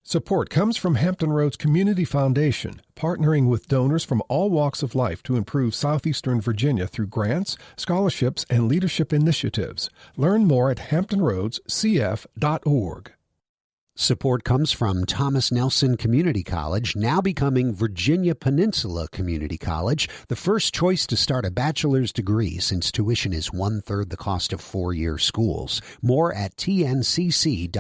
Support comes from Hampton Roads Community Foundation, partnering with donors from all walks of life to improve southeastern Virginia through grants, scholarships, and leadership initiatives. Learn more at hamptonroadscf.org. Support comes from Thomas Nelson Community College, now becoming Virginia Peninsula Community College, the first choice to start a bachelor's degree since tuition is one-third the cost of four-year schools. More at tncc.edu.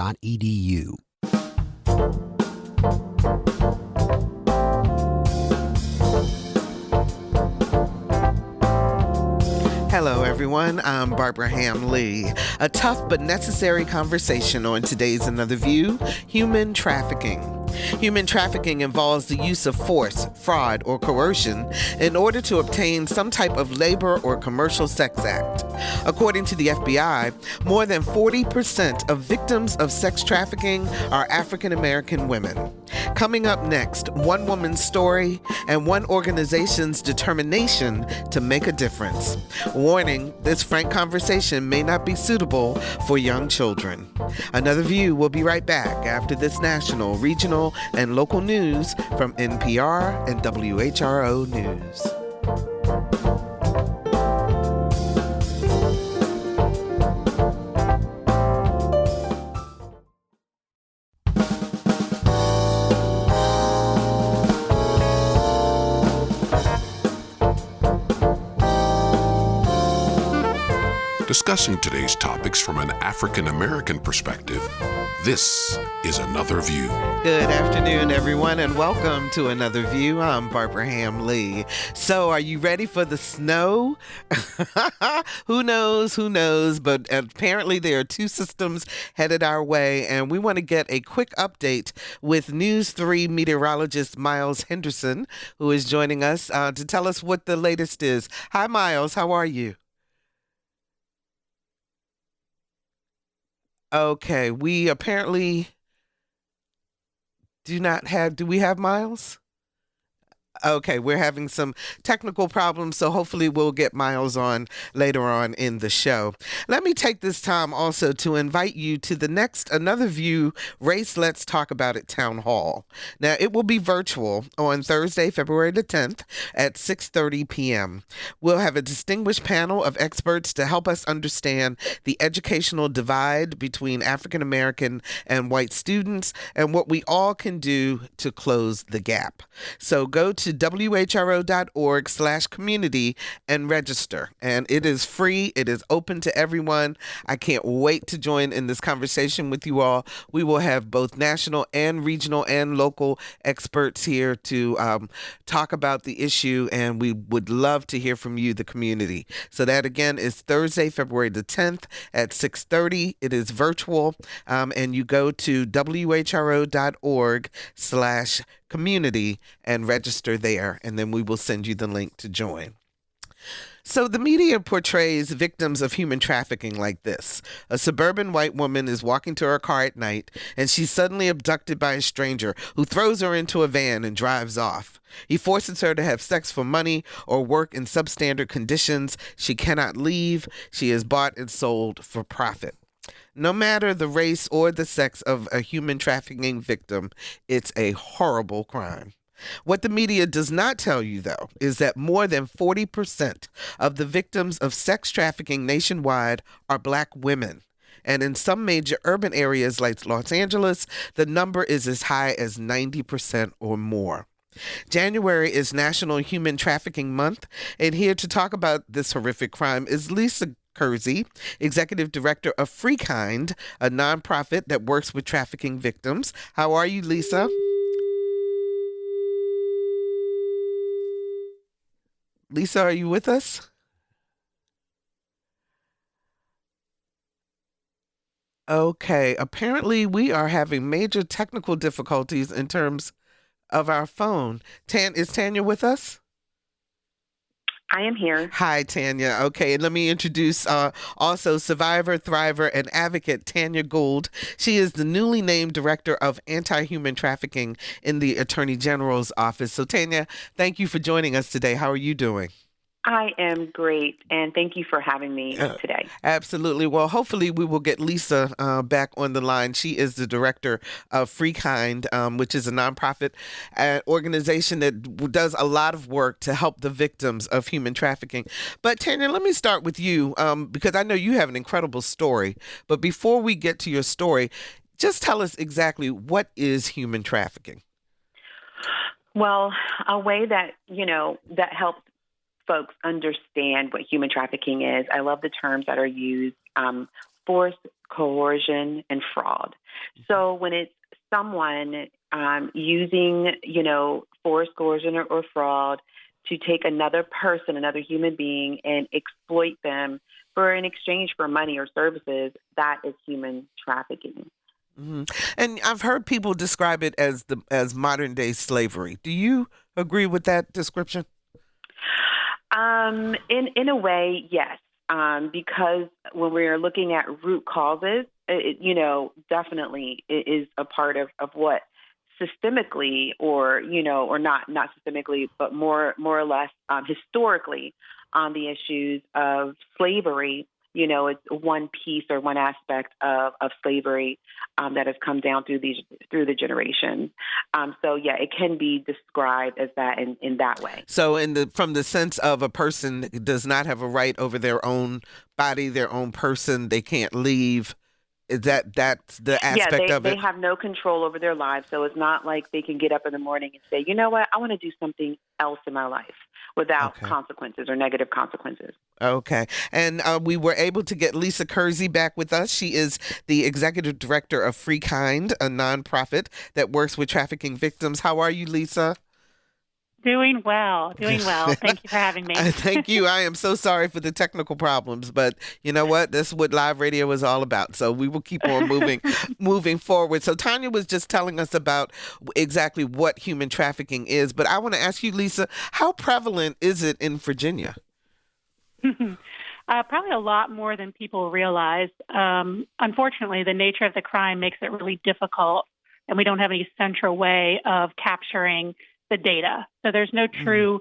Hello, everyone. I'm Barbara Ham Lee. A tough but necessary conversation on today's Another View, human trafficking. Human trafficking involves the use of force, fraud, or coercion in order to obtain some type of labor or commercial sex act. According to the FBI, more than 40% of victims of sex trafficking are African American women. Coming up next, one woman's story and one organization's determination to make a difference. Warning, this frank conversation may not be suitable for young children. Another View will be right back after this national, regional, and local news from NPR and WHRO News. Discussing today's topics from an African American perspective, this is Another View. Good afternoon, everyone, and welcome to Another View. I'm Barbara Ham Lee. So, are you ready for the snow? Who knows, but apparently there are two systems headed our way, and we want to get a quick update with News 3 meteorologist Miles Henderson, who is joining us to tell us what the latest is. Hi, Miles. How are you? Okay, we apparently do we have Miles? Okay, we're having some technical problems, so hopefully we'll get Miles on later on in the show. Let me take this time also to invite you to the next Another View Race Let's Talk About It Town Hall. Now, it will be virtual on Thursday, February the 10th at 6:30 p.m. We'll have a distinguished panel of experts to help us understand the educational divide between African American and white students and what we all can do to close the gap. So go to whro.org/community and register. And it is free. It is open to everyone. I can't wait to join in this conversation with you all. We will have both national and regional and local experts here to talk about the issue, and we would love to hear from you, the community. So that, again, is Thursday, February the 10th at 6:30. It is virtual, and you go to whro.org/community and register there, and then we will send you the link to join. So the media portrays victims of human trafficking like this. A suburban white woman is walking to her car at night, and she's suddenly abducted by a stranger who throws her into a van and drives off. He forces her to have sex for money or work in substandard conditions. She cannot leave. She is bought and sold for profit. No matter the race or the sex of a human trafficking victim, it's a horrible crime. What the media does not tell you, though, is that more than 40% of the victims of sex trafficking nationwide are Black women. And in some major urban areas like Los Angeles, the number is as high as 90% or more. January is National Human Trafficking Month, and here to talk about this horrific crime is Lisa Kersey, Executive Director of Free Kind, a nonprofit that works with trafficking victims. How are you, Lisa? Lisa, are you with us? Okay, apparently we are having major technical difficulties in terms of our phone. Is Tanya with us? I am here. Hi, Tanya. Okay, and let me introduce also survivor, thriver, and advocate Tanya Gould. She is the newly named Director of Anti-Human Trafficking in the Attorney General's Office. So, Tanya, thank you for joining us today. How are you doing? I am great, and thank you for having me today. Absolutely. Well, hopefully we will get Lisa back on the line. She is the director of Free Kind, which is a nonprofit organization that does a lot of work to help the victims of human trafficking. But Tanya, let me start with you because I know you have an incredible story. But before we get to your story, just tell us exactly what is human trafficking. Well, a way that, that helps folks understand what human trafficking is. I love the terms that are used, force, coercion, and fraud. So when it's someone using, force, coercion, or fraud to take another person, another human being, and exploit them for in exchange for money or services, that is human trafficking. Mm-hmm. And I've heard people describe it as modern day slavery. Do you agree with that description? In a way, yes, because when we're looking at root causes, definitely it is a part of what systemically or not systemically, but more or less historically on the issues of slavery. It's one piece or one aspect of slavery that has come down through the generations. So yeah, it can be described as that in that way. So from the sense of a person does not have a right over their own body, their own person, they can't leave. Is that's the aspect of it? They have no control over their lives. So it's not like they can get up in the morning and say, you know what, I want to do something else in my life without consequences or negative consequences. Okay. And we were able to get Lisa Kersey back with us. She is the executive director of Free Kind, a nonprofit that works with trafficking victims. How are you, Lisa? Doing well. Thank you for having me. Thank you. I am so sorry for the technical problems, but you know what? This is what live radio is all about. So we will keep on moving forward. So Tanya was just telling us about exactly what human trafficking is, but I want to ask you, Lisa, how prevalent is it in Virginia? Probably a lot more than people realize. Unfortunately, the nature of the crime makes it really difficult, and we don't have any central way of capturing the data. So there's no true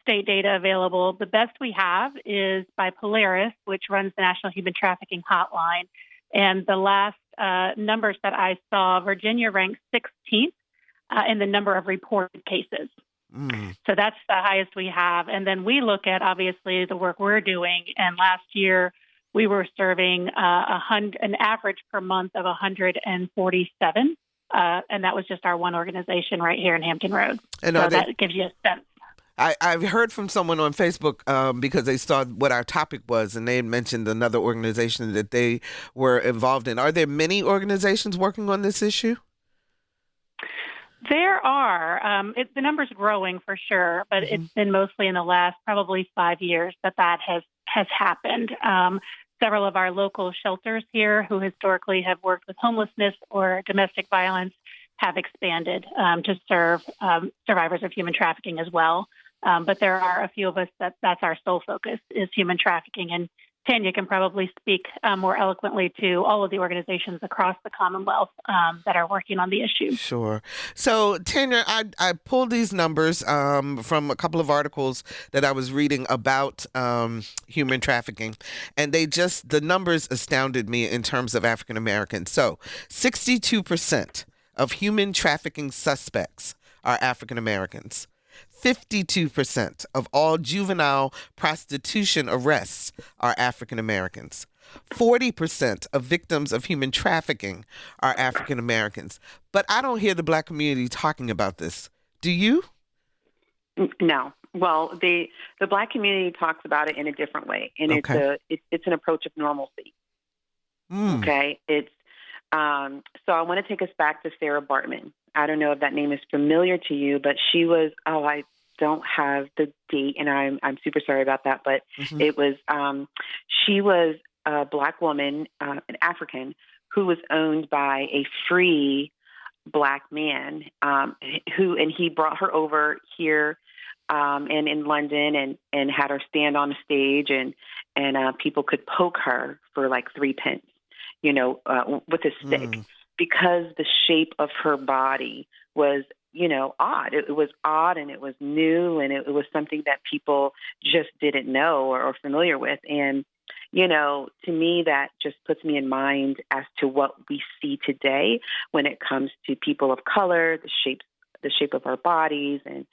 state data available. The best we have is by Polaris, which runs the National Human Trafficking Hotline. And the last numbers that I saw, Virginia ranked 16th in the number of reported cases. So that's the highest we have. And then we look at, obviously, the work we're doing. And last year, we were serving an average per month of 147. And that was just our one organization right here in Hampton Roads. And so that gives you a sense. I've heard from someone on Facebook because they saw what our topic was, and they had mentioned another organization that they were involved in. Are there many organizations working on this issue? There are. The number's growing for sure, but it's been mostly in the last probably 5 years that has happened. Several of our local shelters here who historically have worked with homelessness or domestic violence have expanded to serve survivors of human trafficking as well. But there are a few of us that's our sole focus is human trafficking. And Tanya can probably speak more eloquently to all of the organizations across the Commonwealth that are working on the issue. Sure. So, Tanya, I pulled these numbers from a couple of articles that I was reading about human trafficking, and the numbers astounded me in terms of African Americans. So, 62% of human trafficking suspects are African Americans. 52% of all juvenile prostitution arrests are African Americans. 40% of victims of human trafficking are African Americans. But I don't hear the Black community talking about this. Do you? No. Well, the Black community talks about it in a different way, and it's an approach of normalcy. Okay, it's so I want to take us back to Sarah Bartman. I don't know if that name is familiar to you, but she was, I don't have the date, and I'm super sorry about that, but it was, she was a Black woman, an African, who was owned by a free Black man, and he brought her over here, and in London and had her stand on a stage and people could poke her for like 3 pence, with a stick. Because the shape of her body was, odd. It was odd, and it was new, and it was something that people just didn't know or familiar with. And, to me, that just puts me in mind as to what we see today when it comes to people of color, the shape of our bodies, and,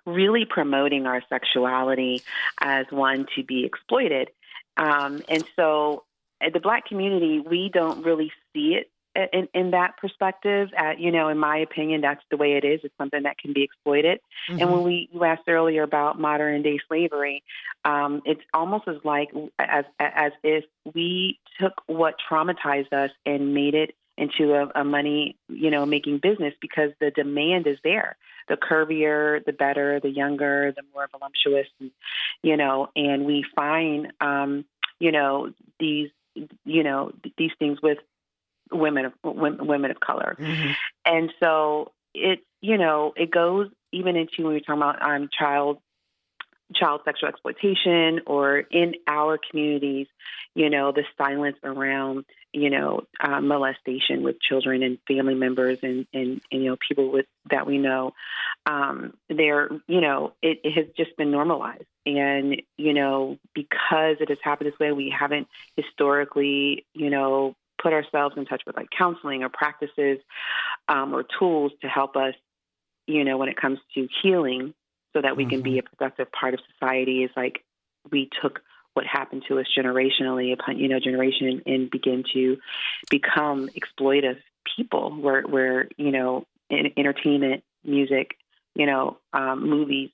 really promoting our sexuality as one to be exploited. And so the Black community, we don't really see it in that perspective. In my opinion, that's the way it is. It's something that can be exploited. Mm-hmm. And when you asked earlier about modern day slavery, it's almost as if we took what traumatized us and made it into a money, making business, because the demand is there. The curvier, the better, the younger, the more voluptuous, and we find, these things with women of color. Mm-hmm. And so it goes even into when we're talking about child sexual exploitation, or in our communities, the silence around, molestation with children and family members and people that we know, it has just been normalized. And, because it has happened this way, we haven't historically, put ourselves in touch with like counseling or practices or tools to help us, when it comes to healing, so that we can be a productive part of society. Is like we took what happened to us generationally upon generation and begin to become exploitive people. Where entertainment, music, movies.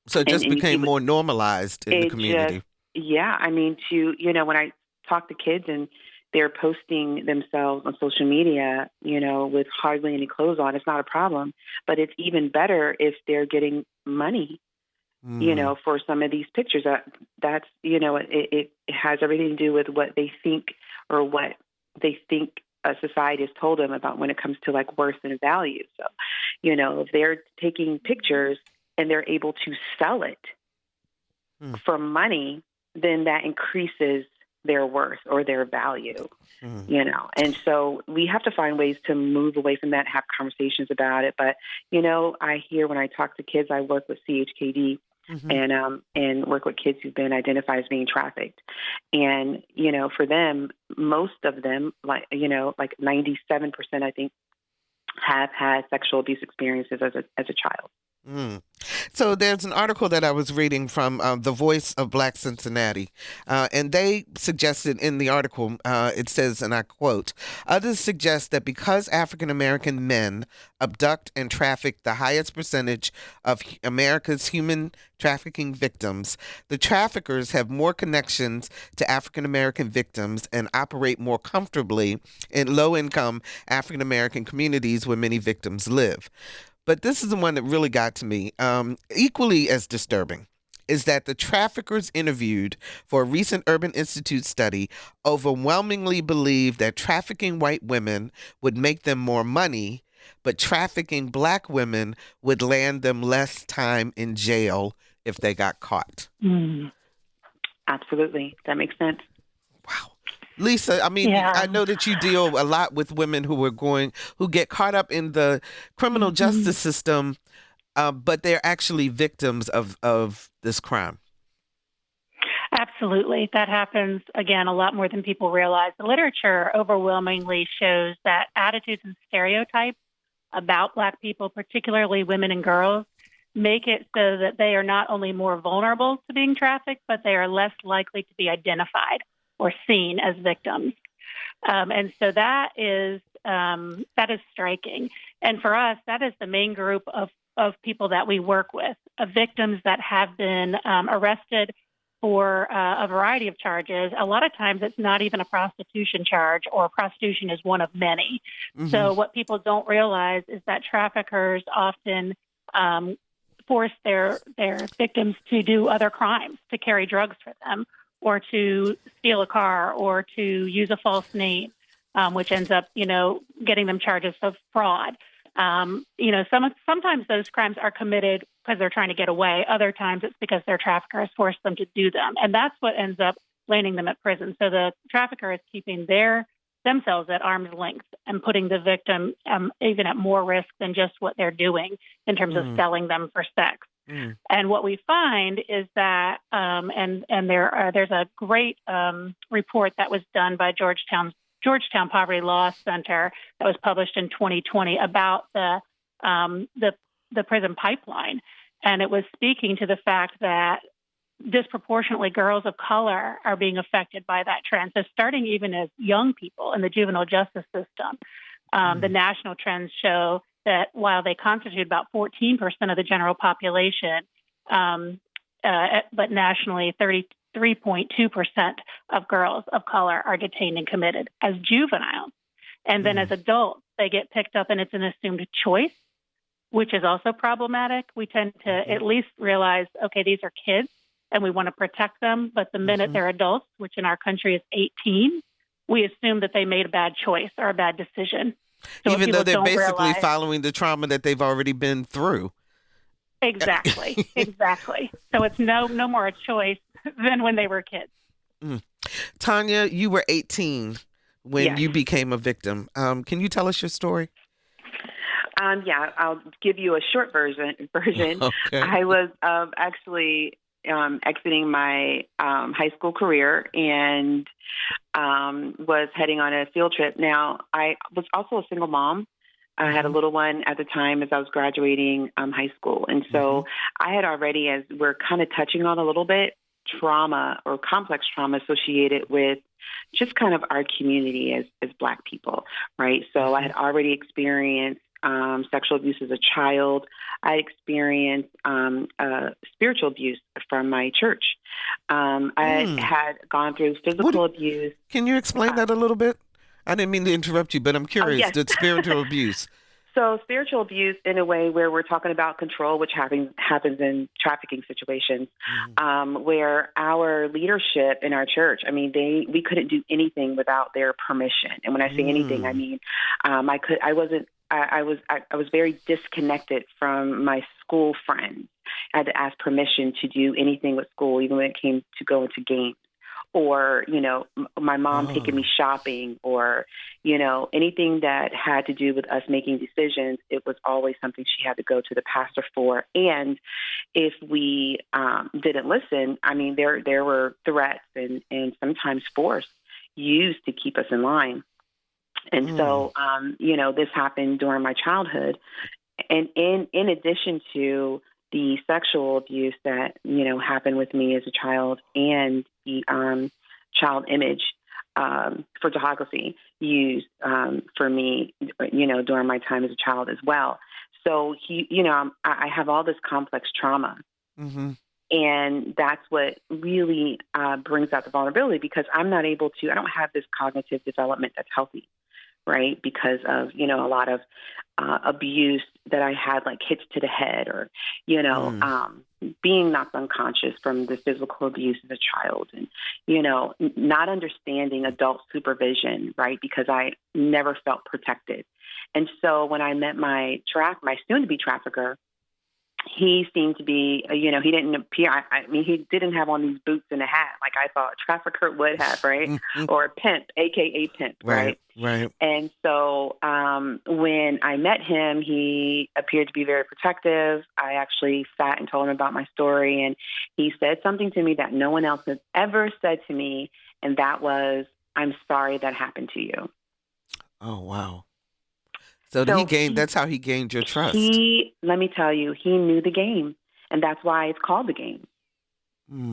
So it just became more normalized in the community. When I talk to kids and they're posting themselves on social media, with hardly any clothes on, it's not a problem. But it's even better if they're getting money, for some of these pictures. That's it has everything to do with what they think, or what they think a society has told them about when it comes to like worth and value. So, if they're taking pictures and they're able to sell it for money, then that increases their worth or their value, and so we have to find ways to move away from that, have conversations about it. But, I hear when I talk to kids, I work with CHKD and work with kids who've been identified as being trafficked. And, for them, most of them, like 97%, I think, have had sexual abuse experiences as a child. Mm. So there's an article that I was reading from The Voice of Black Cincinnati, and they suggested in the article, it says, and I quote, "Others suggest that because African-American men abduct and traffic the highest percentage of America's human trafficking victims, the traffickers have more connections to African-American victims and operate more comfortably in low-income African-American communities where many victims live." But this is the one that really got to me. Equally as disturbing is that the traffickers interviewed for a recent Urban Institute study overwhelmingly believed that trafficking white women would make them more money, but trafficking Black women would land them less time in jail if they got caught. Absolutely. That makes sense. Wow. Lisa, I know that you deal a lot with women who get caught up in the criminal justice system, but they're actually victims of this crime. Absolutely. That happens, again, a lot more than people realize. The literature overwhelmingly shows that attitudes and stereotypes about Black people, particularly women and girls, make it so that they are not only more vulnerable to being trafficked, but they are less likely to be identified or seen as victims. And so that is striking. And for us, that is the main group of people that we work with, victims that have been arrested for a variety of charges. A lot of times it's not even a prostitution charge, or prostitution is one of many. Mm-hmm. So what people don't realize is that traffickers often force their victims to do other crimes, to carry drugs for them, or to steal a car, or to use a false name, which ends up, getting them charges of fraud. Sometimes those crimes are committed because they're trying to get away. Other times it's because their trafficker has forced them to do them. And that's what ends up landing them at prison. So the trafficker is keeping their themselves at arm's length and putting the victim even at more risk than just what they're doing in terms of selling them for sex. And what we find is that, there's a great report that was done by Georgetown Poverty Law Center that was published in 2020 about the prison pipeline, and it was speaking to the fact that disproportionately girls of color are being affected by that trend. So starting even as young people in the juvenile justice system, the national trends show that while they constitute about 14% of the general population, but nationally 33.2% of girls of color are detained and committed as juveniles. And then as adults, they get picked up and it's an assumed choice, which is also problematic. We tend to at least realize, okay, these are kids and we want to protect them. But the minute they're adults, which in our country is 18, we assume that they made a bad choice or a bad decision. So even though they're basically following the trauma that they've already been through. Exactly. So it's no more a choice than when they were kids. Tanya, you were 18 when you became a victim. Can you tell us your story? Yeah, I'll give you a short version. Okay. I was actually exiting my high school career and was heading on a field trip. Now, I was also a single mom. I had a little one at the time as I was graduating high school. And so I had already, as we're kind of touching on a little bit, trauma or complex trauma associated with just kind of our community as Black people, right? So I had already experienced sexual abuse as a child. I experienced spiritual abuse from my church. I had gone through physical abuse. Can you explain that a little bit? I didn't mean to interrupt you, but I'm curious. Yes. The spiritual abuse. So spiritual abuse in a way where we're talking about control, which happens in trafficking situations, where our leadership in our church, I mean, we couldn't do anything without their permission. And when I say anything, I mean, I was very disconnected from my school friends. I had to ask permission to do anything with school, even when it came to going to games. Or, my mom taking me shopping or, anything that had to do with us making decisions, it was always something she had to go to the pastor for. And if we didn't listen, I mean, there were threats and sometimes force used to keep us in line. And so, this happened during my childhood. And in addition to the sexual abuse that, happened with me as a child and the child image photography used for me, during my time as a child as well. So, I have all this complex trauma. And that's what really brings out the vulnerability because I don't have this cognitive development that's healthy. Right, because of a lot of abuse that I had, like hits to the head, or being knocked unconscious from the physical abuse as a child, and not understanding adult supervision, right? Because I never felt protected, and so when I met my soon-to-be trafficker. He seemed to be, he didn't appear, he didn't have on these boots and a hat like I thought a trafficker would have, right? Or a pimp, AKA pimp, right? Right. And so when I met him, he appeared to be very protective. I actually sat and told him about my story, and he said something to me that no one else has ever said to me, and that was, "I'm sorry that happened to you." Oh, wow. So that's how he gained your trust. Let me tell you, he knew the game, and that's why it's called the game.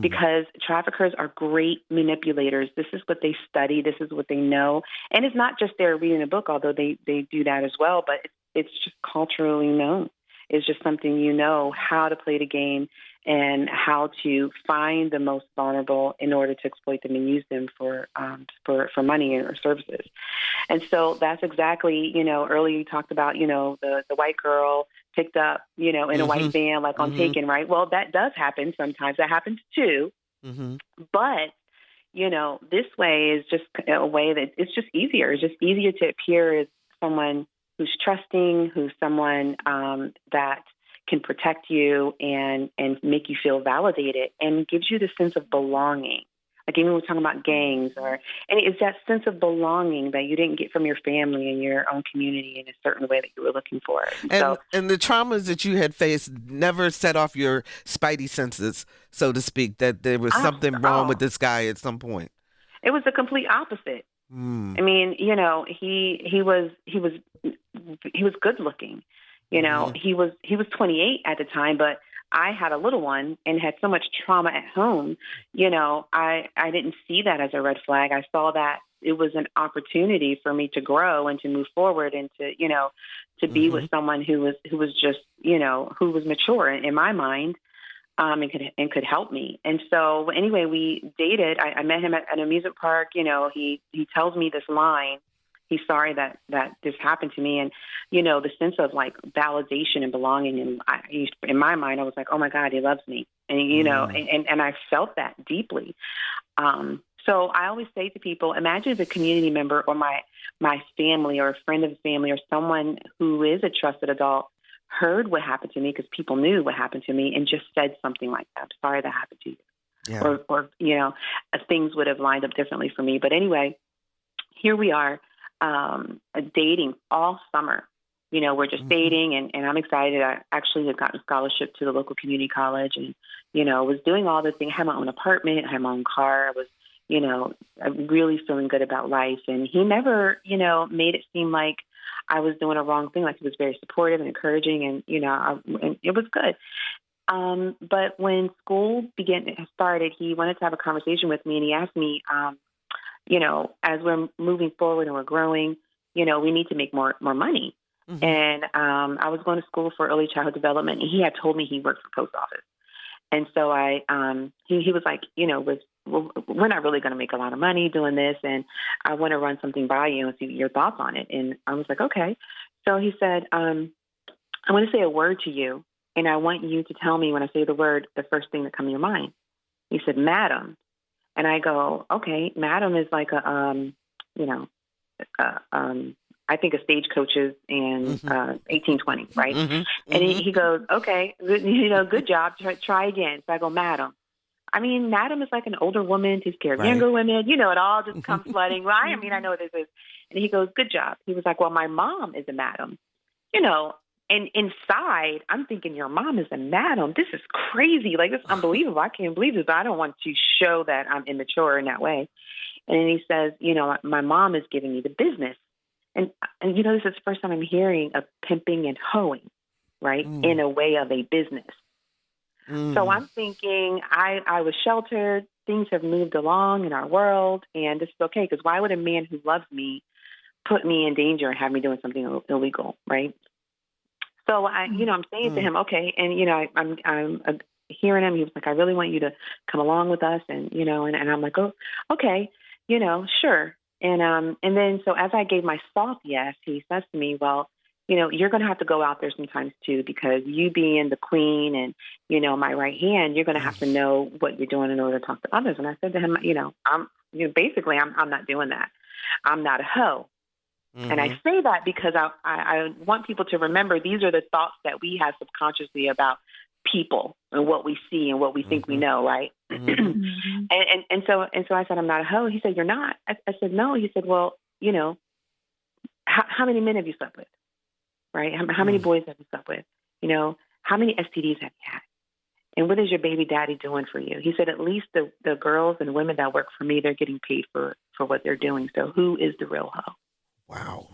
Because traffickers are great manipulators. This is what they study. This is what they know. And it's not just they're reading a book, although they do that as well, but it's just culturally known. It's just something how to play the game and how to find the most vulnerable in order to exploit them and use them for money or services. And so that's exactly, earlier you talked about, the white girl picked up, in a white van, like on Taken, right? Well, that does happen sometimes. That happens too. But, this way is just a way that it's just easier. It's just easier to appear as someone who's trusting, who's someone that can protect you and make you feel validated and gives you the sense of belonging, Like even we were talking about gangs, and it's that sense of belonging that you didn't get from your family and your own community in a certain way that you were looking for. And the traumas that you had faced never set off your spidey senses, so to speak, that there was something wrong with this guy at some point. It was the complete opposite. I mean, you know, he was good looking. You know, he was 28 at the time, but I had a little one and had so much trauma at home. You know, I didn't see that as a red flag. I saw that it was an opportunity for me to grow and to move forward and to, you know, to be with someone who was just, you know, who was mature in my mind. And could help me. And so anyway, we dated. I met him at an amusement park. You know, he tells me this line. He's sorry that this happened to me. And, you know, the sense of like validation and belonging. And in my mind, I was like, oh my God, he loves me. And, you know, and I felt that deeply. So I always say to people, imagine if a community member or my family or a friend of the family or someone who is a trusted adult heard what happened to me, because people knew what happened to me, and just said something like that. I'm sorry that happened to you. Yeah. Or, you know, things would have lined up differently for me. But anyway, here we are, dating all summer. You know, we're just dating, and I'm excited. I actually had gotten a scholarship to the local community college and, you know, was doing all the things. I had my own apartment, I had my own car. I was, you know, really feeling good about life. And he never, you know, made it seem like I was doing a wrong thing. Like, he was very supportive and encouraging, and, you know, and it was good. But when school started, he wanted to have a conversation with me, and he asked me, you know, as we're moving forward and we're growing, you know, we need to make more money. And I was going to school for early childhood development, and he had told me he worked for post office. And so he was like, you know, we're not really going to make a lot of money doing this, and I want to run something by you and see your thoughts on it. And I was like, okay. So he said, I want to say a word to you, and I want you to tell me when I say the word, the first thing that comes to your mind. He said, madam. And I go, okay, madam is like a, you know, I think of stagecoaches in 1820, right? And he goes, okay, you know, good job. Try again. So I go, madam. I mean, madam is like an older woman, takes care of younger women. You know, it all just comes flooding. Well, I mean, I know what this is. And he goes, good job. He was like, well, my mom is a madam. You know, and inside, I'm thinking, your mom is a madam. This is crazy. Like, this is unbelievable. I can't believe this, but I don't want to show that I'm immature in that way. And then he says, you know, my mom is giving me the business. And you know, this is the first time I'm hearing of pimping and hoeing, right, in a way of a business. So I'm thinking I was sheltered. Things have moved along in our world, and this is okay, because why would a man who loves me put me in danger and have me doing something illegal, right? So you know, I'm saying to him, okay, and you know, I'm hearing him. He was like, I really want you to come along with us, and you know, and I'm like, oh, okay, you know, sure. And then so as I gave my soft yes, he says to me, well, you know, you're going to have to go out there sometimes too, because you being the queen and, you know, my right hand, you're going to have to know what you're doing in order to talk to others. And I said to him, you know, I'm not doing that. I'm not a hoe. And I say that because I want people to remember these are the thoughts that we have subconsciously about people and what we see and what we think we know, right? And so I said, I'm not a hoe. He said, you're not. I said, no. He said, well, you know, how many men have you slept with, right? How many boys have you slept with? You know, how many STDs have you had? And what is your baby daddy doing for you? He said, at least the girls and women that work for me, they're getting paid for what they're doing. So who is the real hoe? Wow.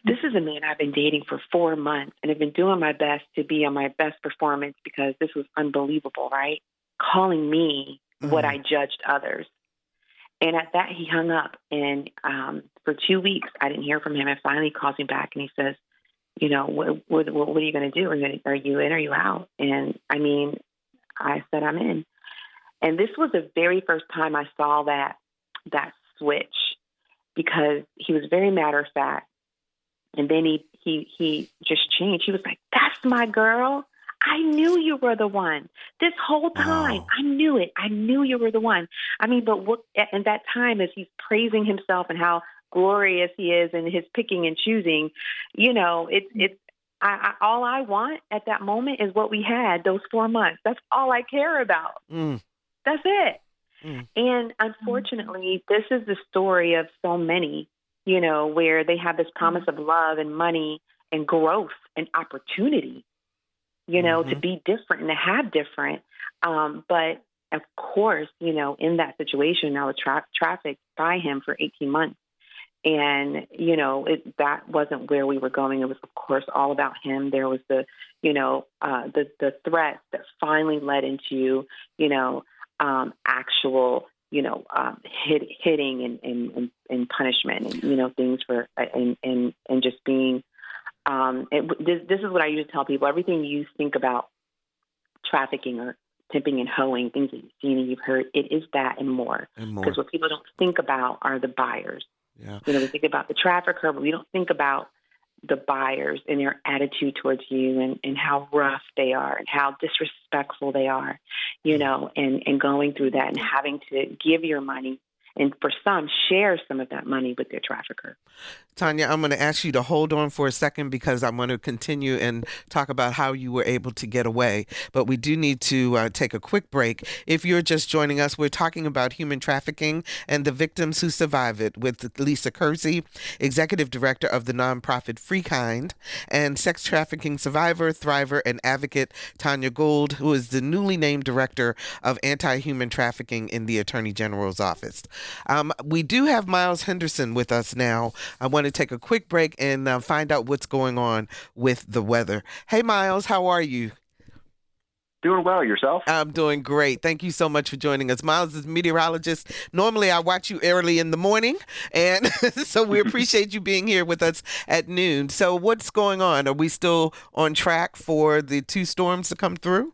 This is a man I've been dating for 4 months, and I've been doing my best to be on my best performance because this was unbelievable, right? Calling me what I judged others. And at that, he hung up. And for 2 weeks, I didn't hear from him. And finally, he calls me back, and he says, you know, what are you going to do? Are you in or are you out? And, I mean, I said, I'm in. And this was the very first time I saw that switch, because he was very matter of fact. And then he just changed. He was like, that's my girl. I knew you were the one. This whole time, I knew it. I knew you were the one. I mean, but what at that time, as he's praising himself and how glorious he is in his picking and choosing, you know, all I want at that moment is what we had those 4 months. That's all I care about. That's it. And unfortunately, this is the story of so many, you know, where they have this promise of love and money and growth and opportunity, you know, to be different and to have different. But of course, you know, in that situation, I was trafficked by him for 18 months. And, you know, that wasn't where we were going. It was, of course, all about him. There was the, you know, the threat that finally led into, you know, actual, you know, hitting and punishment and, you know, things for, and just being, this is what I usually tell people. Everything you think about trafficking or pimping and hoeing, things that you've seen and you've heard, it is that and more. Because what people don't think about are the buyers. Yeah. You know, we think about the trafficker, but we don't think about the buyers and their attitude towards you and how rough they are and how disrespectful they are, you know, and going through that and having to give your money and for some, share some of that money with their trafficker. Tanya, I'm going to ask you to hold on for a second because I want to continue and talk about how you were able to get away. But we do need to take a quick break. If you're just joining us, we're talking about human trafficking and the victims who survive it with Lisa Kersey, Executive Director of the nonprofit Free Kind, and sex trafficking survivor, thriver, and advocate Tanya Gould, who is the newly named Director of Anti-Human Trafficking in the Attorney General's office. We do have Miles Henderson with us now. I want to take a quick break and find out what's going on with the weather. Hey, Miles, how are you? Doing well. Yourself? I'm doing great. Thank you so much for joining us. Miles is a meteorologist. Normally, I watch you early in the morning, and so we appreciate you being here with us at noon. So what's going on? Are we still on track for the two storms to come through?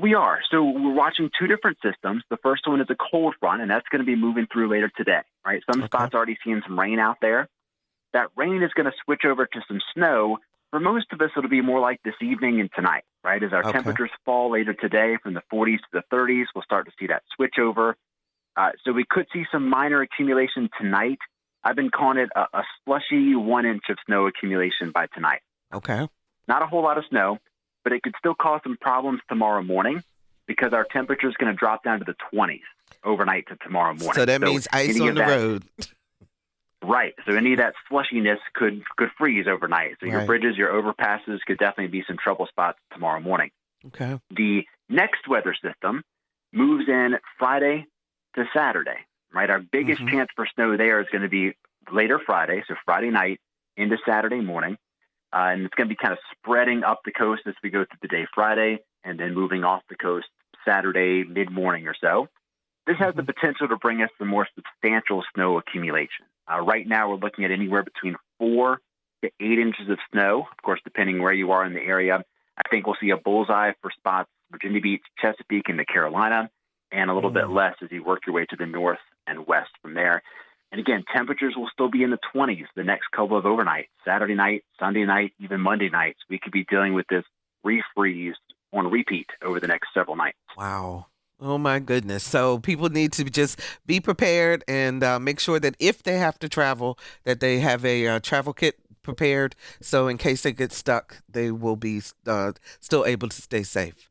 We are. So we're watching two different systems. The first one is a cold front, and that's going to be moving through later today, right? Some spots already seeing some rain out there. That rain is going to switch over to some snow. For most of us, it'll be more like this evening and tonight, right? As our temperatures fall later today from the 40s to the 30s, we'll start to see that switch over. So we could see some minor accumulation tonight. I've been calling it a slushy 1 inch of snow accumulation by tonight. Okay. Not a whole lot of snow, but it could still cause some problems tomorrow morning because our temperature is going to drop down to the 20s overnight to tomorrow morning. So that means ice on the road. Right. So any of that slushiness could freeze overnight. So your bridges, your overpasses could definitely be some trouble spots tomorrow morning. Okay. The next weather system moves in Friday to Saturday, right? Our biggest chance for snow there is going to be later Friday, so Friday night into Saturday morning. And it's going to be kind of spreading up the coast as we go through the day Friday and then moving off the coast Saturday mid-morning or so. This has the potential to bring us some more substantial snow accumulation. Right now, we're looking at anywhere between 4 to 8 inches of snow, of course, depending where you are in the area. I think we'll see a bullseye for spots Virginia Beach, Chesapeake, and the Carolina, and a little bit less as you work your way to the north and west from there. And again, temperatures will still be in the 20s the next couple of overnights, Saturday night, Sunday night, even Monday nights. We could be dealing with this refreeze on repeat over the next several nights. Wow. Oh, my goodness. So people need to just be prepared and make sure that if they have to travel, that they have a travel kit prepared. So in case they get stuck, they will be still able to stay safe.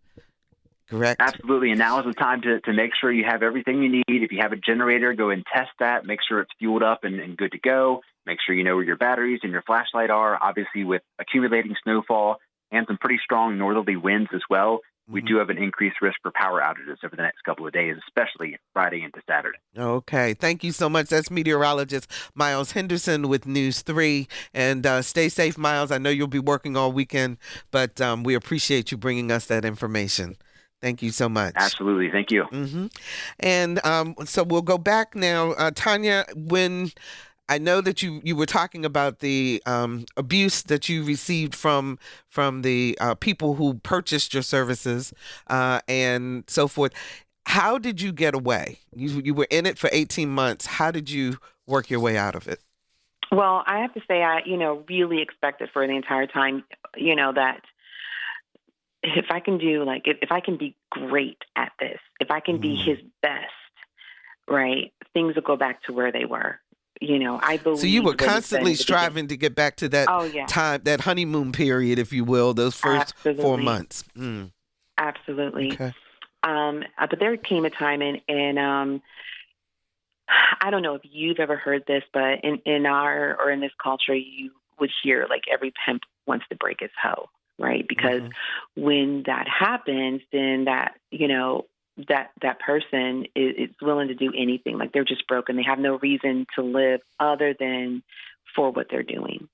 Correct? Absolutely. And now is the time to make sure you have everything you need. If you have a generator, go and test that. Make sure it's fueled up and good to go. Make sure you know where your batteries and your flashlight are. Obviously, with accumulating snowfall and some pretty strong northerly winds as well, we do have an increased risk for power outages over the next couple of days, especially Friday into Saturday. Okay. Thank you so much. That's meteorologist Miles Henderson with News 3. And stay safe, Miles. I know you'll be working all weekend, but we appreciate you bringing us that information. Thank you so much. Absolutely. Thank you. And so we'll go back now. Tanya, when I know that you were talking about the abuse that you received from the people who purchased your services and so forth. How did you get away? You were in it for 18 months. How did you work your way out of it? Well, I have to say, I really expected for the entire time, that if I can do, if I can be great at this, if I can be his best, right, things will go back to where they were. I believe. So you were constantly striving to get back to that time, that honeymoon period, if you will, those first 4 months. Absolutely. Okay. But there came a time and I don't know if you've ever heard this, but in our or in this culture, you would hear like every pimp wants to break his hoe, right? Because when that happens, then that, that person is willing to do anything. Like they're just broken. They have no reason to live other than for what they're doing.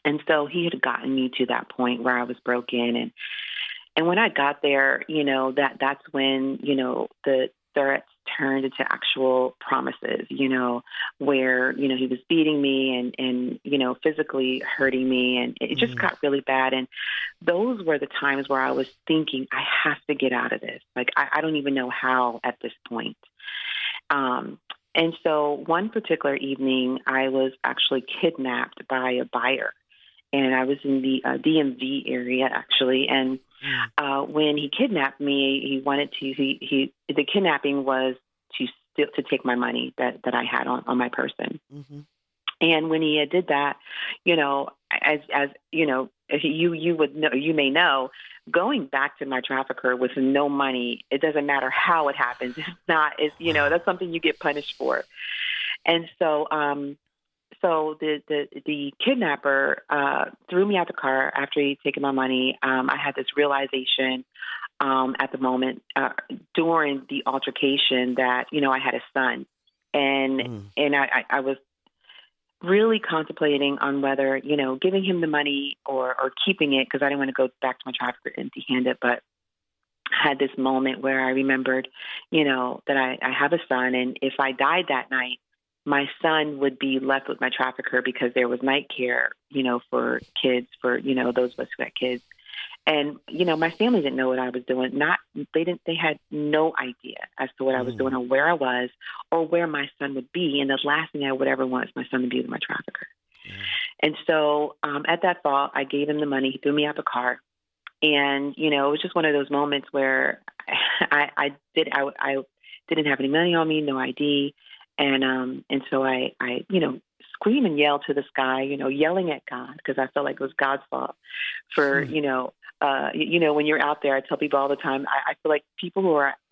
And so he had gotten me to that point where I was broken. And when I got there, that's when, the threats turned into actual promises, where, he was beating me and physically hurting me. And it just got really bad. And those were the times where I was thinking, I have to get out of this. Like, I don't even know how at this point. And so one particular evening, I was actually kidnapped by a buyer. And I was in the DMV area, actually. And when he kidnapped me, he wanted to. The kidnapping was to take my money that I had on my person. And when he did that, as if you would know, you may know, going back to my trafficker with no money, it doesn't matter how it happens. It's not. That's something you get punished for. And so. So the kidnapper threw me out the car after he'd taken my money. I had this realization at the moment during the altercation that, I had a son. And I was really contemplating on whether, giving him the money or keeping it, because I didn't want to go back to my trafficker empty-handed. But I had this moment where I remembered, that I have a son. And if I died that night, my son would be left with my trafficker because there was night care, for kids, for, those of us who had kids. And, my family didn't know what I was doing. They had no idea as to what I was doing or where I was or where my son would be. And the last thing I would ever want is my son to be with my trafficker. And so at that thought, I gave him the money. He threw me out the car. And, it was just one of those moments where I didn't have any money on me, no ID. And so I scream and yell to the sky, yelling at God, because I felt like it was God's fault for, when you're out there. I tell people all the time, I feel like people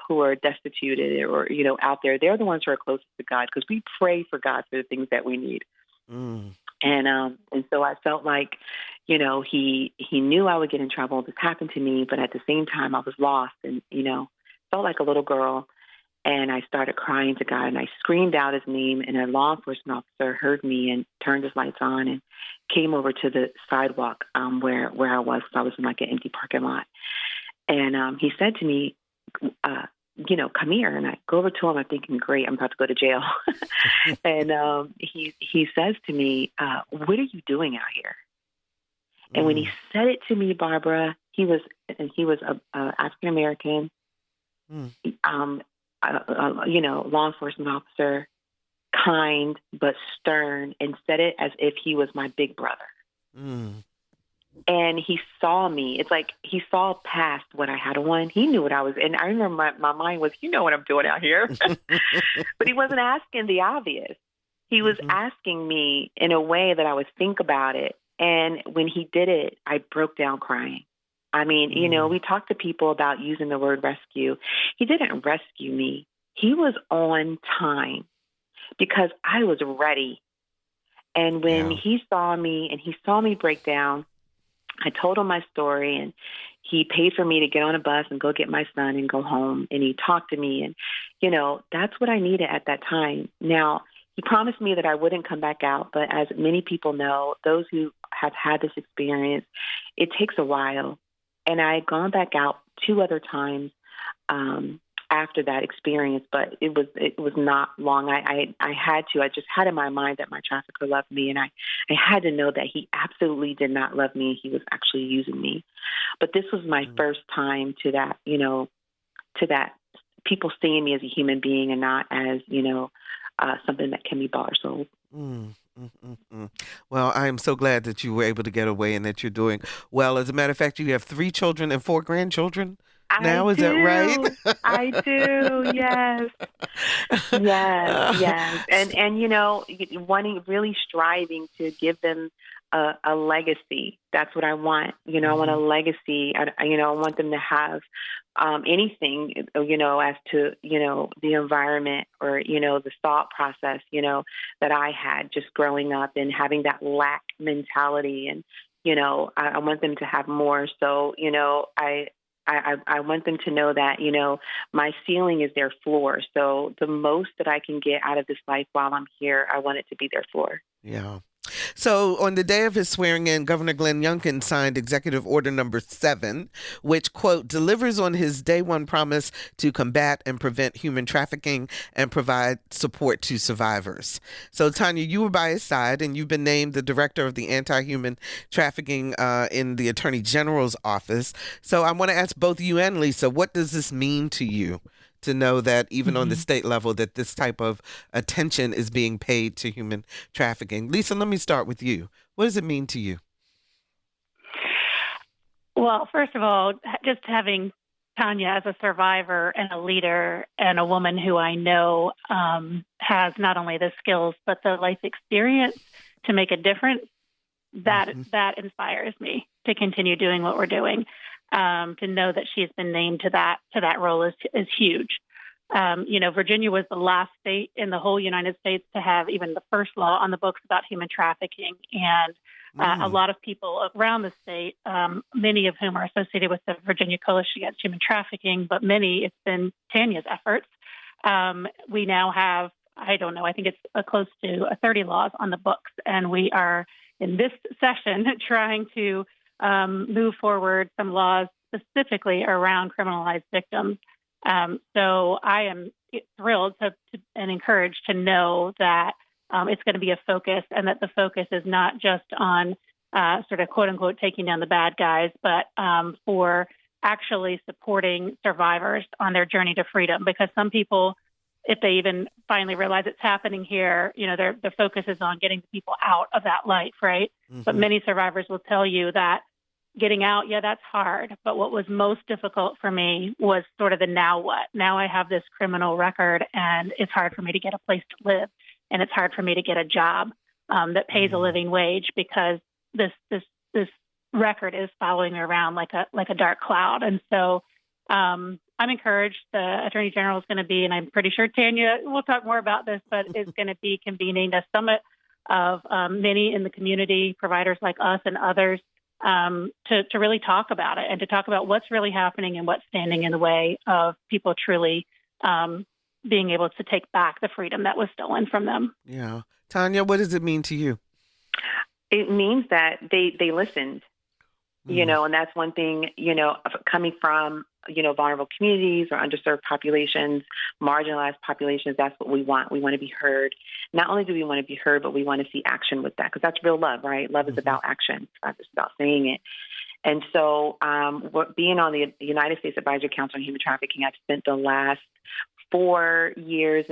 who are destitute or, out there, they're the ones who are closest to God, because we pray for God for the things that we need. And so I felt like, he knew I would get in trouble. This happened to me, but at the same time I was lost and, felt like a little girl. And I started crying to God, and I screamed out his name, and a law enforcement officer heard me and turned his lights on and came over to the sidewalk where I was. So I was in like an empty parking lot. And he said to me, come here. And I go over to him. I'm thinking, great, I'm about to go to jail. And he says to me, what are you doing out here? And when he said it to me, Barbara, he was a African-American, law enforcement officer, kind but stern, and said it as if he was my big brother. And he saw me. It's like he saw past what I had on. He knew what I was. And I remember my mind was, what I'm doing out here. But he wasn't asking the obvious. He was asking me in a way that I would think about it. And when he did it, I broke down crying. I mean, we talk to people about using the word rescue. He didn't rescue me. He was on time because I was ready. And when he saw me and he saw me break down, I told him my story, and he paid for me to get on a bus and go get my son and go home. And he talked to me, and, that's what I needed at that time. Now, he promised me that I wouldn't come back out. But as many people know, those who have had this experience, it takes a while. And I had gone back out 2 other times after that experience, but it was not long. I just had in my mind that my trafficker loved me, and I had to know that he absolutely did not love me. He was actually using me. But this was my first time to that, to that people seeing me as a human being and not as, something that can be bought or sold. Well, I am so glad that you were able to get away and that you're doing well. As a matter of fact, you have 3 children and 4 grandchildren. now. Is that right? I do. Yes. Yes. Yes. And really striving to give them a legacy. That's what I want. I want a legacy. I want them to have anything, as to, the environment or, the thought process, that I had just growing up and having that lack mentality. And, I want them to have more. So, I want them to know that, my ceiling is their floor. So the most that I can get out of this life while I'm here, I want it to be their floor. Yeah. So on the day of his swearing in, Governor Glenn Youngkin signed Executive Order Number 7, which, quote, delivers on his day one promise to combat and prevent human trafficking and provide support to survivors. So, Tanya, you were by his side, and you've been named the director of the anti-human trafficking in the Attorney General's office. So I want to ask both you and Lisa, what does this mean to you? To know that even on the state level that this type of attention is being paid to human trafficking. Lisa, let me start with you. What does it mean to you? Well, first of all, just having Tanya as a survivor and a leader and a woman who I know has not only the skills but the life experience to make a difference, that inspires me to continue doing what we're doing. To know that she's been named to that role is huge. Virginia was the last state in the whole United States to have even the first law on the books about human trafficking. And a lot of people around the state, many of whom are associated with the Virginia Coalition Against Human Trafficking, but many, it's been Tanya's efforts. We now have, I think it's close to 30 laws on the books. And we are in this session trying to move forward some laws specifically around criminalized victims. So I am thrilled and encouraged to know that it's going to be a focus, and that the focus is not just on sort of quote unquote taking down the bad guys, but for actually supporting survivors on their journey to freedom. Because some people, if they even finally realize it's happening here, their focus is on getting people out of that life, right? Mm-hmm. But many survivors will tell you that getting out, that's hard. But what was most difficult for me was sort of the now what. Now I have this criminal record, and it's hard for me to get a place to live, and it's hard for me to get a job that pays a living wage, because this record is following me around like a dark cloud. And so I'm encouraged. The Attorney General is going to be, and I'm pretty sure Tanya, we'll talk more about this, but is going to be convening a summit of many in the community, providers like us and others, to really talk about it, and to talk about what's really happening and what's standing in the way of people truly being able to take back the freedom that was stolen from them. Yeah. Tanya, what does it mean to you? It means that they listened, and that's one thing, coming from, vulnerable communities or underserved populations, marginalized populations. That's what we want. We want to be heard. Not only do we want to be heard, but we want to see action with that, because that's real love, right? Love is about action. It's not just about saying it. And so being on the United States Advisory Council on Human Trafficking, I've spent the last 4 years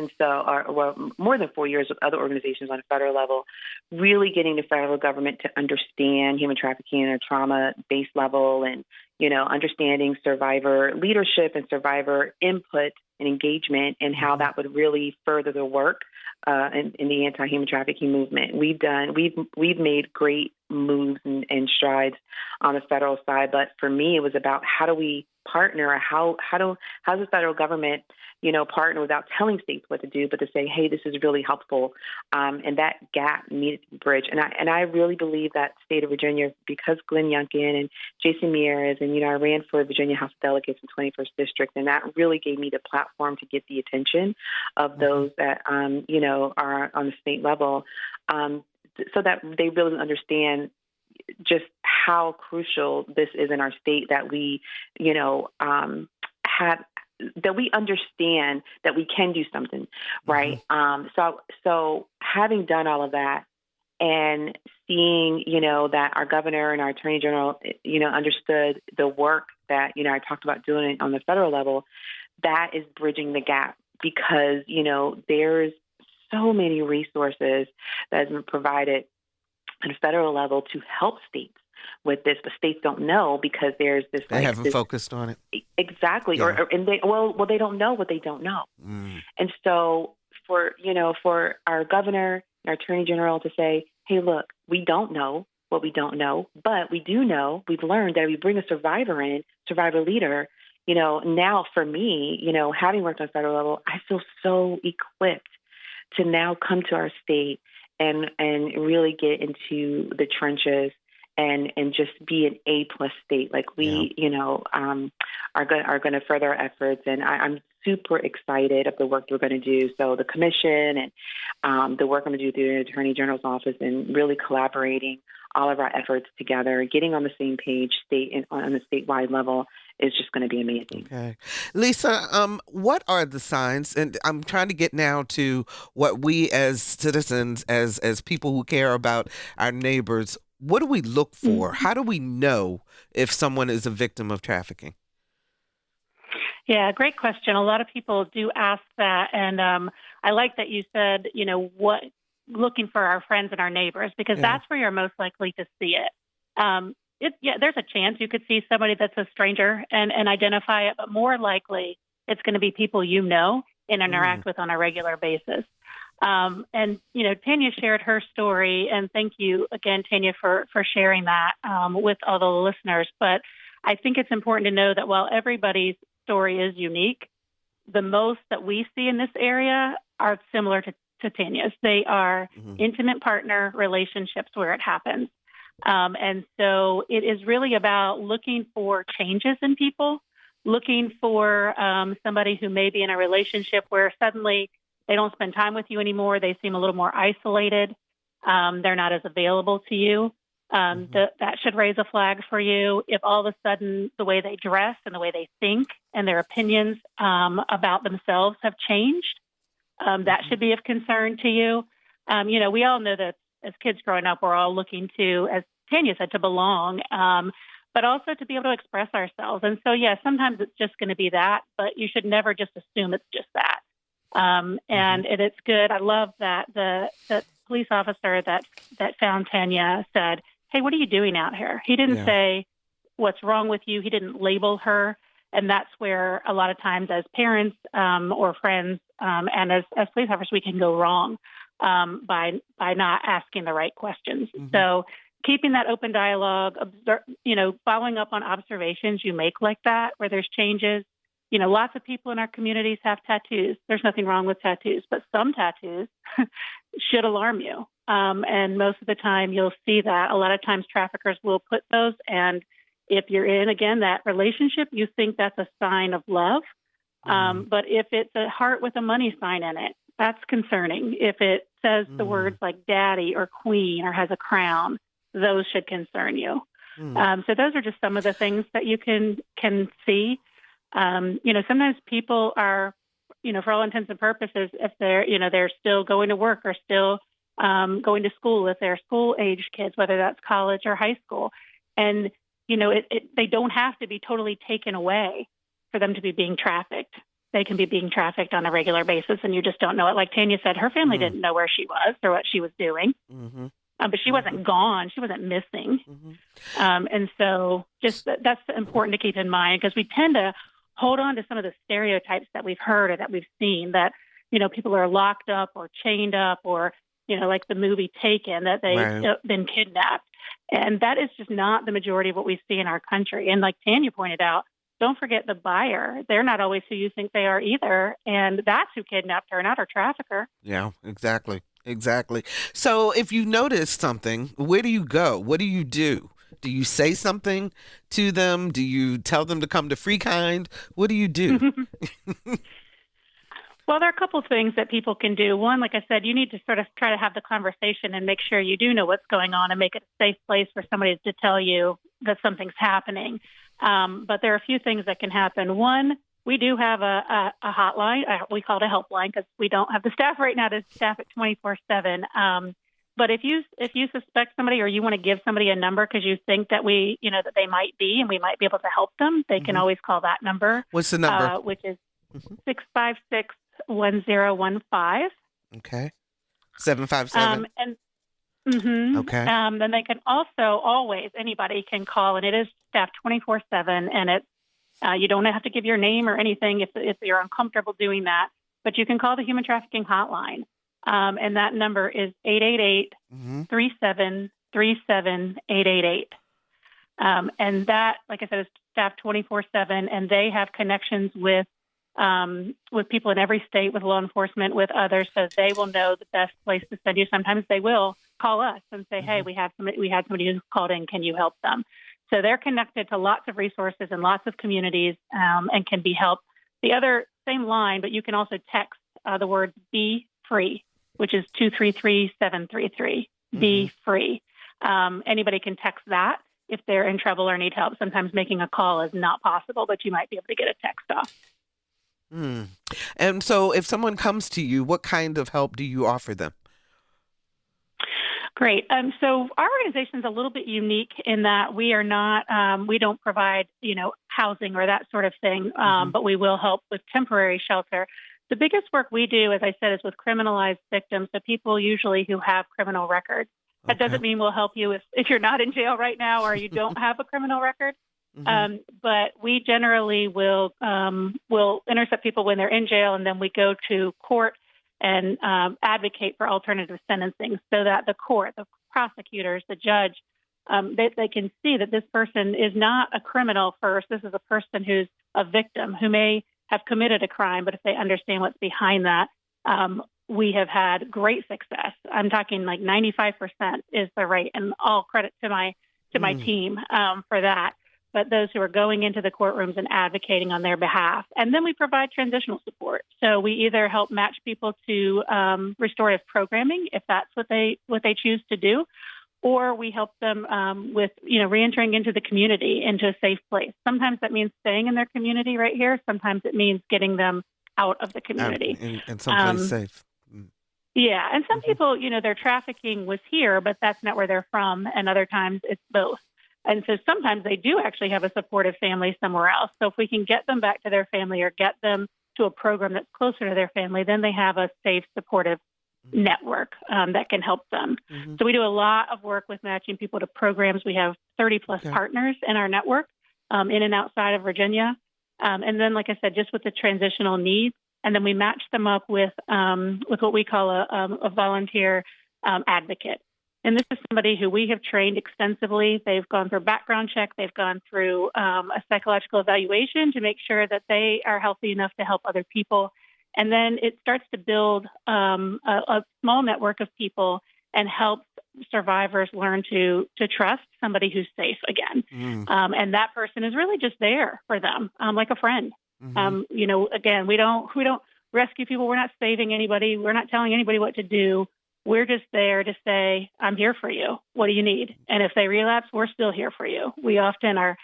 more than 4 years with other organizations on a federal level, really getting the federal government to understand human trafficking at a trauma-based level, and, understanding survivor leadership and survivor input and engagement, and how that would really further the work in the anti-human trafficking movement. We've made great moves and strides on the federal side, but for me, it was about how do we partner? How does the federal government, partner without telling states what to do, but to say, hey, this is really helpful, and that gap needed to be bridged. And I really believe that state of Virginia, because Glenn Youngkin and Jason Mieres, and I ran for Virginia House of Delegates in 21st District, and that really gave me the platform to get the attention of those that are on the state level, so that they really understand just how crucial this is in our state, that we, that we understand that we can do something, right? So having done all of that, and seeing, that our governor and our attorney general, understood the work that, I talked about doing on the federal level, that is bridging the gap, because, there's so many resources that have been provided at a federal level to help states with this, but states don't know because there's this. They haven't focused on it. Exactly. Yeah. And they don't know what they don't know. And so for our governor, our attorney general to say, hey, look, we don't know what we don't know, but we do know, we've learned that if we bring a survivor leader, now for me, having worked on federal level, I feel so equipped to now come to our state and really get into the trenches and just be an A+ state. Like we, are going to further our efforts. And I'm super excited of the work we're going to do. So the commission and the work I'm going to do through the Attorney General's office and really collaborating all of our efforts together, getting on the same page on the statewide level is just going to be amazing. Okay. Lisa, what are the signs? And I'm trying to get now to what we as citizens, as people who care about our neighbors, what do we look for? How do we know if someone is a victim of trafficking? Yeah, great question. A lot of people do ask that. And I like that you said, looking for our friends and our neighbors, because that's where you're most likely to see it. There's a chance you could see somebody that's a stranger and identify it, but more likely it's going to be people and interact with on a regular basis. Tanya shared her story, and thank you again, Tanya, for sharing that with all the listeners. But I think it's important to know that while everybody's story is unique, the most that we see in this area are similar to Tanya's. They are intimate partner relationships where it happens. And so it is really about looking for changes in people, looking for somebody who may be in a relationship where suddenly they don't spend time with you anymore. They seem a little more isolated. They're not as available to you. That should raise a flag for you. If all of a sudden the way they dress and the way they think and their opinions about themselves have changed, that should be of concern to you. We all know that as kids growing up, we're all looking to, as Tanya said, to belong, but also to be able to express ourselves. And so, sometimes it's just going to be that, but you should never just assume it's just that. And it's good. I love that the police officer that found Tanya said, hey, what are you doing out here? He didn't say, what's wrong with you? He didn't label her. And that's where a lot of times as parents or friends and as police officers, we can go wrong by not asking the right questions. So keeping that open dialogue, following up on observations you make like that, where there's changes. Lots of people in our communities have tattoos. There's nothing wrong with tattoos, but some tattoos should alarm you. And most of the time you'll see that. A lot of times traffickers will put those. And if you're in, again, that relationship, you think that's a sign of love. But if it's a heart with a money sign in it, that's concerning. If it says the words like daddy or queen or has a crown, those should concern you. So those are just some of the things that you can see. Sometimes people are, for all intents and purposes, if they're still going to work or still going to school, if they're school-age kids, whether that's college or high school. And, they don't have to be totally taken away for them to be being trafficked. They can be being trafficked on a regular basis, and you just don't know it. Like Tanya said, her family didn't know where she was or what she was doing. But she wasn't gone. She wasn't missing. And so just that's important to keep in mind, because we tend to hold on to some of the stereotypes that we've heard or that we've seen, that, people are locked up or chained up or, like the movie Taken, that they've been kidnapped. And that is just not the majority of what we see in our country. And like Tanya pointed out, don't forget the buyer. They're not always who you think they are either. And that's who kidnapped her, not her trafficker. Yeah, exactly. Exactly. So if you notice something, where do you go? What do you do? Do you say something to them? Do you tell them to come to Free Kind? What do you do? Well, there are a couple of things that people can do. One, like I said, you need to sort of try to have the conversation and make sure you do know what's going on and make it a safe place for somebody to tell you that something's happening. But there are a few things that can happen. One, we do have a hotline. We call it a helpline because we don't have the staff right now to staff it 24/7. But if you suspect somebody or you want to give somebody a number because you think that that they might be and we might be able to help them, they can always call that number. What's the number? Which is 656-1015. Okay. 757. Mm-hmm. Okay. Then they can also anybody can call, and it is staffed 24/7, and it's you don't have to give your name or anything if you're uncomfortable doing that, but you can call the human trafficking hotline, and that number is 888-3737-888. And that, like I said, is staffed 24/7, and they have connections with people in every state, with law enforcement, with others, so they will know the best place to send you. Sometimes they will call us and say, "Hey, we had somebody who called in. Can you help them?" So they're connected to lots of resources and lots of communities, and can be helped. The other same line, but you can also text the word "Be Free," which is 233-733. Be free. Anybody can text that if they're in trouble or need help. Sometimes making a call is not possible, but you might be able to get a text off. And so if someone comes to you, what kind of help do you offer them? Great. So our organization is a little bit unique in that we are not, we don't provide, housing or that sort of thing, but we will help with temporary shelter. The biggest work we do, as I said, is with criminalized victims, so people usually who have criminal records. That doesn't mean we'll help you if you're not in jail right now or you don't have a criminal record. But we generally will intercept people when they're in jail, and then we go to court and advocate for alternative sentencing, so that the court, the prosecutors, the judge, they can see that this person is not a criminal first. This is a person who's a victim who may have committed a crime, but if they understand what's behind that, we have had great success. I'm talking like 95% is the rate, and all credit to my team for that. But those who are going into the courtrooms and advocating on their behalf. And then we provide transitional support. So we either help match people to restorative programming, if that's what they choose to do, or we help them with reentering into the community, into a safe place. Sometimes that means staying in their community right here. Sometimes it means getting them out of the community. And someplace safe. Yeah, and some people, their trafficking was here, but that's not where they're from, and other times it's both. And so sometimes they do actually have a supportive family somewhere else. So if we can get them back to their family or get them to a program that's closer to their family, then they have a safe, supportive network that can help them. So we do a lot of work with matching people to programs. We have 30-plus partners in our network in and outside of Virginia. And then, like I said, just with the transitional needs. And then we match them up with what we call a volunteer advocate. And this is somebody who we have trained extensively. They've gone through a background check. They've gone through a psychological evaluation to make sure that they are healthy enough to help other people. And then it starts to build a small network of people and help survivors learn to trust somebody who's safe again. And that person is really just there for them, like a friend. Again, we don't rescue people. We're not saving anybody. We're not telling anybody what to do. We're just there to say, I'm here for you. What do you need? And if they relapse, we're still here for you. We often, our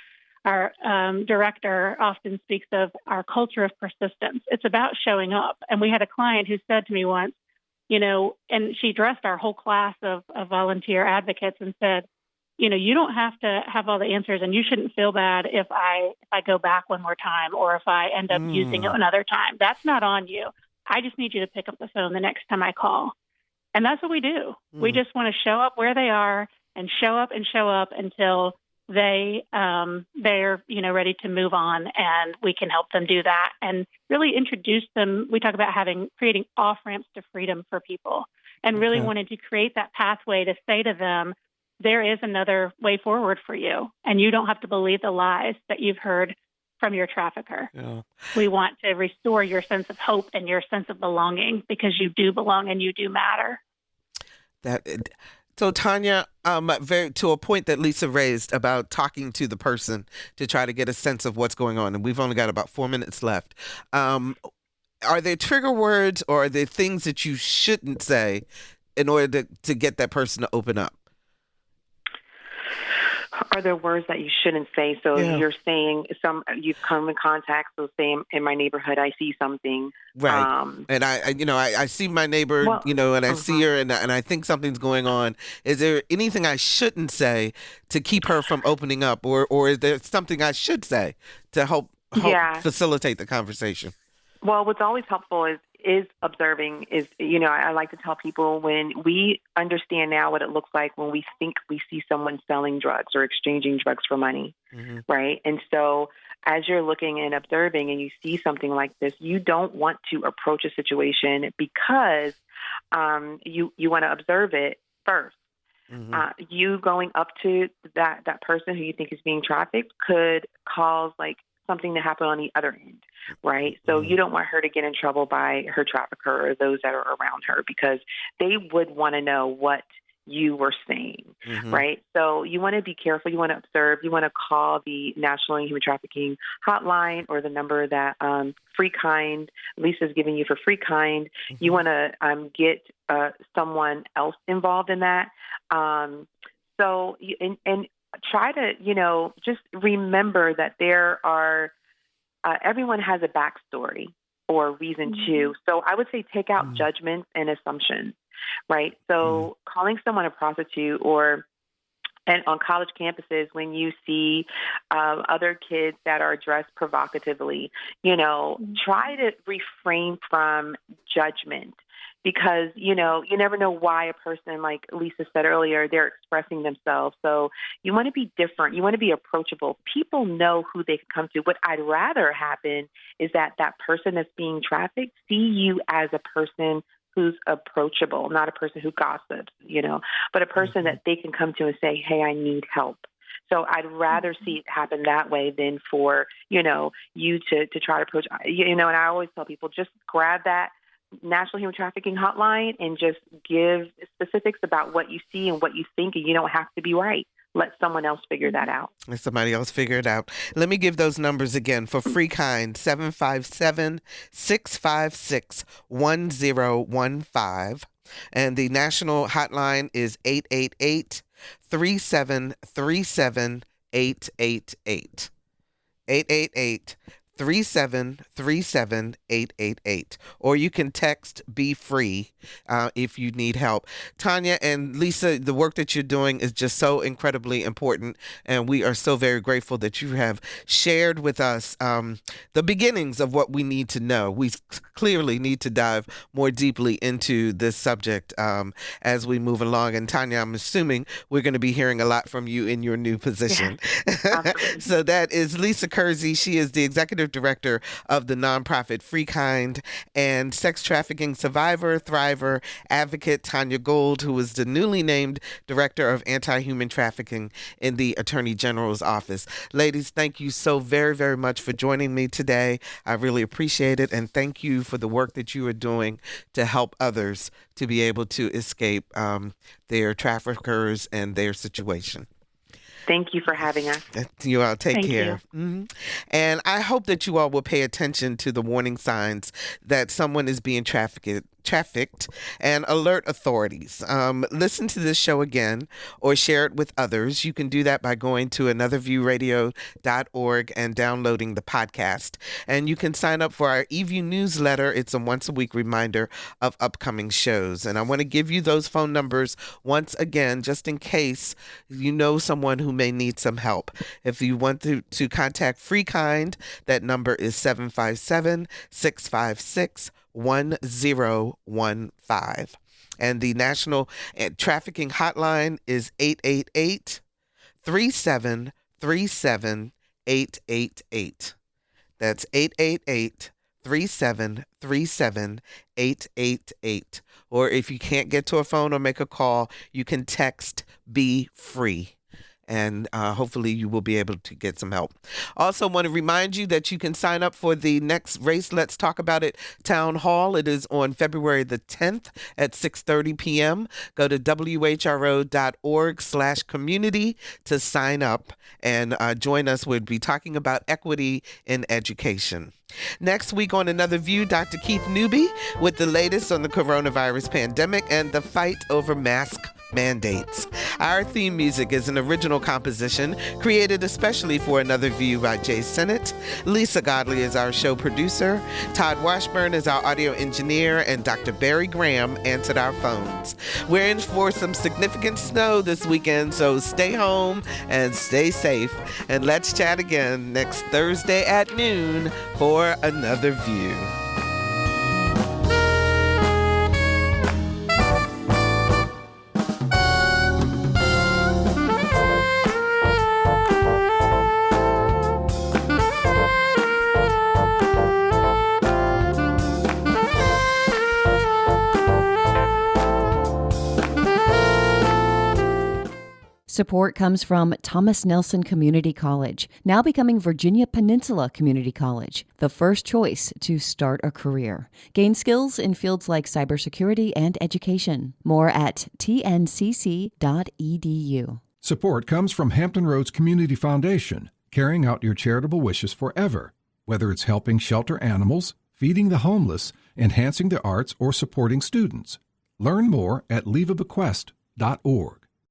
director often speaks of our culture of persistence. It's about showing up. And we had a client who said to me once, and she addressed our whole class of volunteer advocates and said, you don't have to have all the answers, and you shouldn't feel bad if I go back one more time or if I end up using it another time. That's not on you. I just need you to pick up the phone the next time I call. And that's what we do. We just want to show up where they are and show up until they're ready to move on, and we can help them do that and really introduce them. We talk about creating off-ramps to freedom for people, and really wanted to create that pathway to say to them, there is another way forward for you, and you don't have to believe the lies that you've heard from your trafficker. We want to restore your sense of hope and your sense of belonging, because you do belong and you do matter. So Tanya, to a point that Lisa raised about talking to the person to try to get a sense of what's going on, and we've only got about 4 minutes left. Are there trigger words, or are there things that you shouldn't say in order to get that person to open up? Are there words that you shouldn't say? So you're saying you've come in contact. So say in my neighborhood, I see something. Right. And I see my neighbor, and I see her, and I think something's going on. Is there anything I shouldn't say to keep her from opening up, or is there something I should say to help facilitate the conversation? Well, what's always helpful is is observing is, I like to tell people when we understand now what it looks like when we think we see someone selling drugs or exchanging drugs for money, right? And so as you're looking and observing and you see something like this, you don't want to approach a situation because you want to observe it first. You going up to that person who you think is being trafficked could cause like something to happen on the other end, right? So you don't want her to get in trouble by her trafficker or those that are around her because they would want to know what you were saying, right? So you want to be careful. You want to observe. You want to call the National Human Trafficking Hotline or the number that Free Kind, Lisa's giving you for Free Kind. You want to get someone else involved in that. So try to, just remember that there are, everyone has a backstory or reason to. So I would say take out judgments and assumptions, right? So calling someone a prostitute and on college campuses, when you see other kids that are dressed provocatively, try to refrain from judgment. Because, you never know why a person, like Lisa said earlier, they're expressing themselves. So you want to be different. You want to be approachable. People know who they can come to. What I'd rather happen is that person that's being trafficked see you as a person who's approachable, not a person who gossips, but a person that they can come to and say, hey, I need help. So I'd rather see it happen that way than for, you to try to approach, and I always tell people, just grab that National Human Trafficking Hotline and just give specifics about what you see and what you think, and you don't have to be right. Let someone else figure that out. Let somebody else figure it out. Let me give those numbers again. For Free Kind, 757-656-1015. And the national hotline is 888-3737-888. 888-3737-888. Or you can text Be Free if you need help. Tanya and Lisa, the work that you're doing is just so incredibly important, and we are so very grateful that you have shared with us the beginnings of what we need to know. We clearly need to dive more deeply into this subject as we move along. And Tanya, I'm assuming we're going to be hearing a lot from you in your new position. Yeah. So that is Lisa Kersey. She is the executive director of the nonprofit Free Kind, and sex trafficking survivor, thriver, advocate Tanya Gold, who is the newly named director of anti-human trafficking in the Attorney General's office. Ladies, thank you so very, very much for joining me today. I really appreciate it, and thank you for the work that you are doing to help others to be able to escape their traffickers and their situation. Thank you for having us. You all take care. Mm-hmm. And I hope that you all will pay attention to the warning signs that someone is being trafficked and alert authorities. Listen to this show again or share it with others. You can do that by going to anotherviewradio.org and downloading the podcast. And you can sign up for our eView newsletter. It's a once-a-week reminder of upcoming shows. And I want to give you those phone numbers once again, just in case you know someone who may need some help. If you want to contact Free Kind, that number is 757-656-1015. And the National Trafficking Hotline is 888-3737-888. That's 888-3737-888. Or if you can't get to a phone or make a call, you can text Be Free. And hopefully you will be able to get some help. Also want to remind you that you can sign up for the next Race Let's Talk About It Town Hall. It is on February the 10th at 6:30 p.m. Go to whrO.org/community to sign up and join us. We'll be talking about equity in education. Next week on Another View, Dr. Keith Newby with the latest on the coronavirus pandemic and the fight over mask mandates. Our theme music is an original composition created especially for Another View by Jay Sennett. Lisa Godley is our show producer. Todd Washburn is our audio engineer, and Dr. Barry Graham answered our phones. We're in for some significant snow this weekend, so stay home and stay safe. And let's chat again next Thursday at noon for Another View. Support comes from Thomas Nelson Community College, now becoming Virginia Peninsula Community College, the first choice to start a career. Gain skills in fields like cybersecurity and education. More at tncc.edu. Support comes from Hampton Roads Community Foundation, carrying out your charitable wishes forever. Whether it's helping shelter animals, feeding the homeless, enhancing the arts, or supporting students. Learn more at leaveabequest.org.